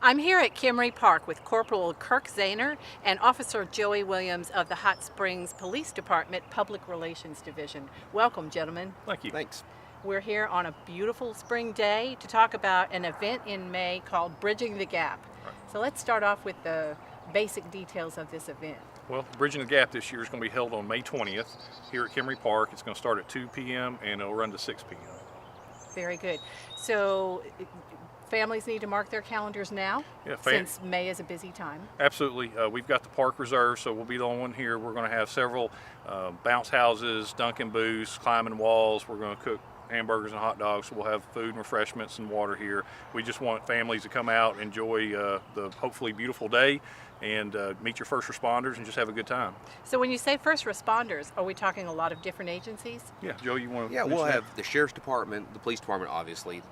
I'm here at Kimry Park with Corporal Kirk Zahner and Officer Joey Williams of the Hot Springs Police Department Public Relations Division. Welcome, gentlemen. Thank you. Thanks. We're here on a beautiful spring day to talk about an event in May called Bridging the Gap. Right. So let's start off with the basic details of this event. Well, Bridging the Gap this year is going to be held on May 20th here at Kimry Park. It's going to start at 2 p.m. and it'll run to 6 p.m. Very good. So families need to mark their calendars now, since May is a busy time. Absolutely. We've got the park reserved, so we'll be the only one here. We're going to have several bounce houses, Dunkin' booths, climbing walls. We're going to cook hamburgers and hot dogs. So we'll have food and refreshments and water here. We just want families to come out, enjoy the hopefully beautiful day, and meet your first responders and just have a good time. So when you say first responders, are we talking a lot of different agencies? Yeah, Joe, you want to? Yeah, we'll have the Sheriff's Department, the Police Department, obviously,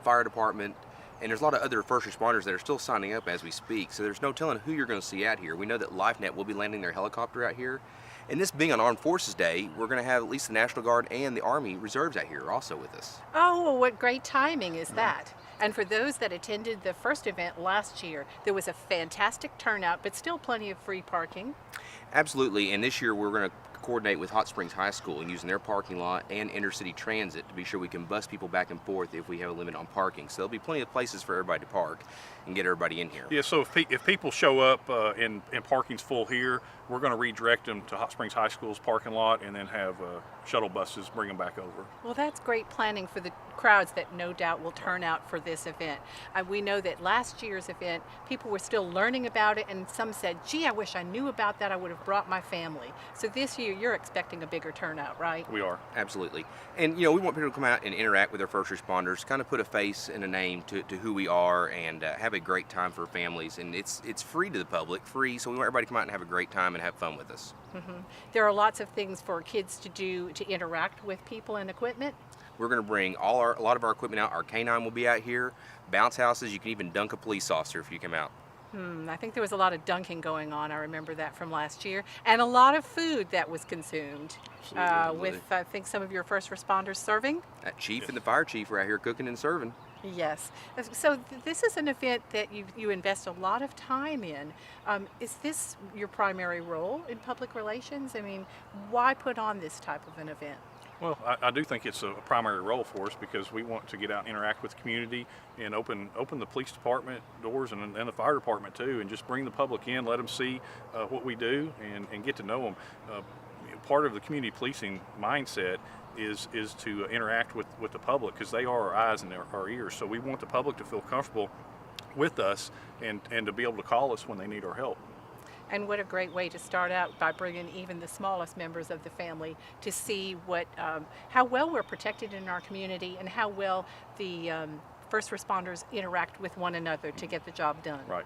Fire Department, and there's a lot of other first responders that are still signing up as we speak. So there's no telling who you're going to see out here. We know that LifeNet will be landing their helicopter out here. And this being on Armed Forces Day, we're going to have at least the National Guard and the Army Reserves out here also with us. Oh, well, what great timing is that? And for those that attended the first event last year, there was a fantastic turnout, but still plenty of free parking. Absolutely, and this year we're going to coordinate with Hot Springs High School and using their parking lot and intercity transit to be sure we can bus people back and forth if we have a limit on parking. So there'll be plenty of places for everybody to park and get everybody in here. Yeah, so if people show up and parking's full here, we're going to redirect them to Hot Springs High School's parking lot and then have shuttle buses bring them back over. Well, that's great planning for the crowds that no doubt will turn out for this event. We know that last year's event, people were still learning about it, and some said, gee, I wish I knew about that. I would have brought my family. So this year, you're expecting a bigger turnout, right? We are. Absolutely. And, we want people to come out and interact with their first responders, kind of put a face and a name to who we are, and have a great time for families. And it's free to the public, free, so we want everybody to come out and have a great time and have fun with us. Mm-hmm. There are lots of things for kids to do to interact with people and equipment. We're going to bring a lot of our equipment out. Our canine will be out here. Bounce houses, you can even dunk a police officer if you come out. I think there was a lot of dunking going on. I remember that from last year. And a lot of food that was consumed. With, I think, some of your first responders serving. That chief and the fire chief are out here cooking and serving. Yes. So this is an event that you invest a lot of time in. Is this your primary role in public relations? I mean, why put on this type of an event? Well, I do think it's a primary role for us because we want to get out and interact with the community and open the police department doors and the fire department too, and just bring the public in, let them see what we do and get to know them. Part of the community policing mindset is to interact with the public because they are our eyes and our ears. So we want the public to feel comfortable with us and to be able to call us when they need our help. And what a great way to start out by bringing even the smallest members of the family to see how well we're protected in our community and how well the first responders interact with one another to get the job done. Right.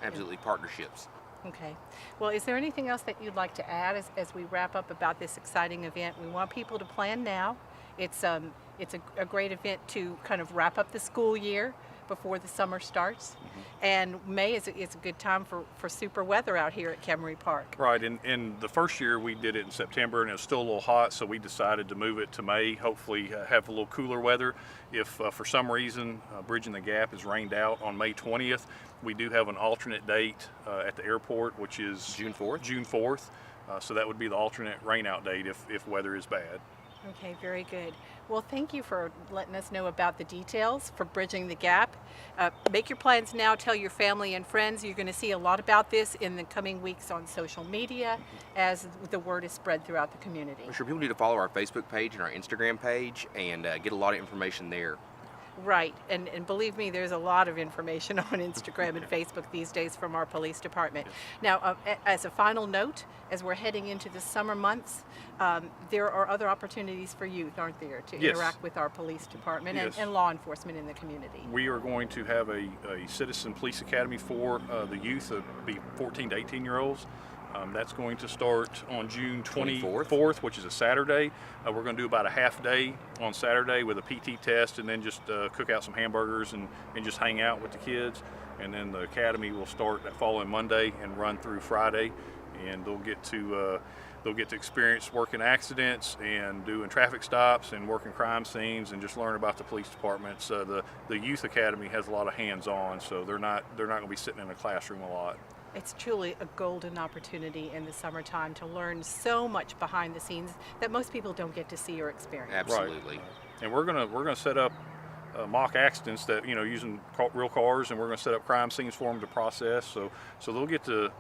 Absolutely, partnerships. Okay. Well, is there anything else that you'd like to add as we wrap up about this exciting event? We want people to plan now. It's a great event to kind of wrap up the school year before the summer starts. And May is a good time for super weather out here at Kimry Park. Right, and the first year we did it in September and it was still a little hot, so we decided to move it to May, hopefully have a little cooler weather. If for some reason Bridging the Gap is rained out on May 20th, we do have an alternate date at the airport, which is June 4th? June 4th, so that would be the alternate rain out date if weather is bad. Okay, very good. Well, thank you for letting us know about the details for Bridging the Gap. Make your plans now. Tell your family and friends. You're going to see a lot about this in the coming weeks on social media as the word is spread throughout the community. For sure, people need to follow our Facebook page and our Instagram page and get a lot of information there. Right, and believe me, there's a lot of information on Instagram and Facebook these days from our police department. Now, as a final note, as we're heading into the summer months, there are other opportunities for youth, aren't there, to interact with our police department and law enforcement in the community. We are going to have a Citizen Police Academy for the youth, be 14 to 18-year-olds. That's going to start on June 24th, which is a Saturday. We're going to do about a half day on Saturday with a PT test and then just cook out some hamburgers and just hang out with the kids. And then the academy will start that following Monday and run through Friday. And they'll get to They'll get to experience working accidents and doing traffic stops and working crime scenes and just learn about the police departments. The youth academy has a lot of hands-on, so they're not going to be sitting in a classroom a lot. It's truly a golden opportunity in the summertime to learn so much behind the scenes that most people don't get to see or experience. Absolutely. Right. And we're gonna set up mock accidents that using real cars, and we're going to set up crime scenes for them to process. So they'll get to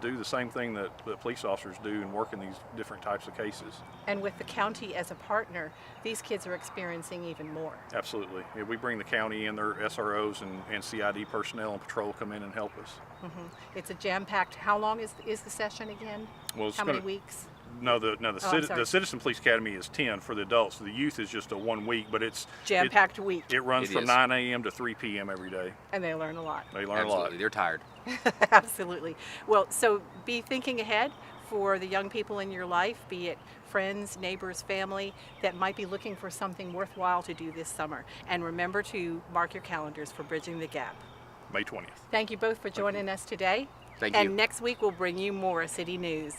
do the same thing that police officers do and work in these different types of cases. And with the county as a partner, these kids are experiencing even more. Absolutely. Yeah, we bring the county and their SROs and CID personnel and patrol come in and help us. Mm-hmm. It's a jam-packed. How long is the session again? Well, it's how many weeks? The Citizen Police Academy is 10 for the adults. The youth is just a 1 week, but it's jam-packed week. It runs from 9 a.m. to 3 p.m. every day. And they learn a lot. They learn Absolutely. a lot. They're tired. Absolutely. Well, so be thinking ahead for the young people in your life, be it friends, neighbors, family, that might be looking for something worthwhile to do this summer. And remember to mark your calendars for Bridging the Gap. May 20th. Thank you both for joining us today. Thank you. And next week we'll bring you more city news.